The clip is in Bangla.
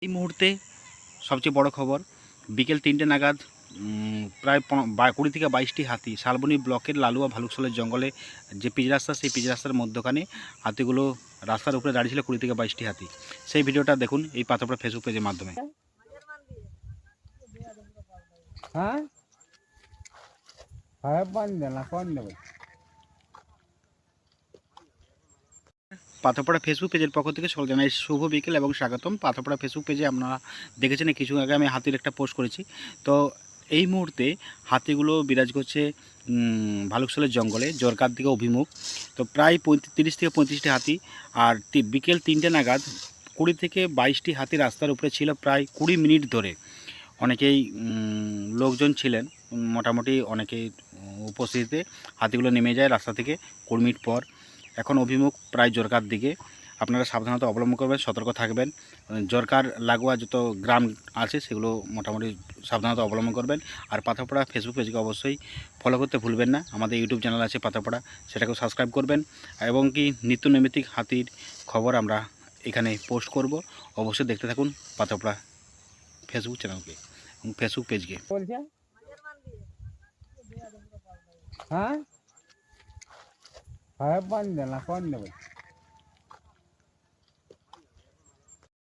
এই মুহূর্তে সবচেয়ে বড় খবর, বিকেল ৩টে নাগাদ প্রায় ২০ থেকে ২২টি হাতি শালবনী ব্লকের লালুয়া ভালুকশলের জঙ্গলে যে পিচ রাস্তা, সেই পিচ রাস্তার মধ্যখানে হাতিগুলো রাস্তার উপরে দাঁড়িয়েছিল ২০ থেকে ২২টি হাতি। সেই ভিডিওটা দেখুন এই পাথরপাড়া ফেসবুক পেজের মাধ্যমে। হ্যাঁ পাথরপাড়া ফেসবুক পেজের পক্ষ থেকে সকল জানাই শুভ বিকেল এবং স্বাগতম। পাথরপাড়া ফেসবুক পেজে আপনারা দেখেছেন কিছু আগে আমি হাতির একটা পোস্ট করেছি। তো এই মুহূর্তে হাতিগুলো বিরাজ করছে ভালুকশলের জঙ্গলে জরকার দিকে অভিমুখ। তো প্রায় ৩০ থেকে ৩৫টি হাতি, আর বিকেল ৩টে নাগাদ ২০ থেকে ২২টি হাতি রাস্তার উপরে ছিল প্রায় ২০ মিনিট ধরে। অনেকেই লোকজন ছিলেন, মোটামুটি অনেকেই উপস্থিতিতে হাতিগুলো নেমে যায় রাস্তা থেকে ২০ মিনিট পর। এখন অভিমুখ প্রায় জরকার দিকে। আপনারা সাবধানতা অবলম্বন করবেন, সতর্ক থাকবেন। জরকার লাগোয়া যত গ্রাম আছে সেগুলো মোটামুটি সাবধানতা অবলম্বন করবেন। আর পাথরপাড়া ফেসবুক পেজকে অবশ্যই ফলো করতে ভুলবেন না। আমাদের ইউটিউব চ্যানেল আছে পাথরপাড়া, সেটাকেও সাবস্ক্রাইব করবেন। এবং কি নিত্য নৈমিত্তিক হাতির খবর আমরা এখানে পোস্ট করব। অবশ্যই দেখতে থাকুন পাথরপাড়া ফেসবুক চ্যানেলকে এবং ফেসবুক পেজকে। হ্যাঁ হ্যাঁ বান দেনা কোন নেবে।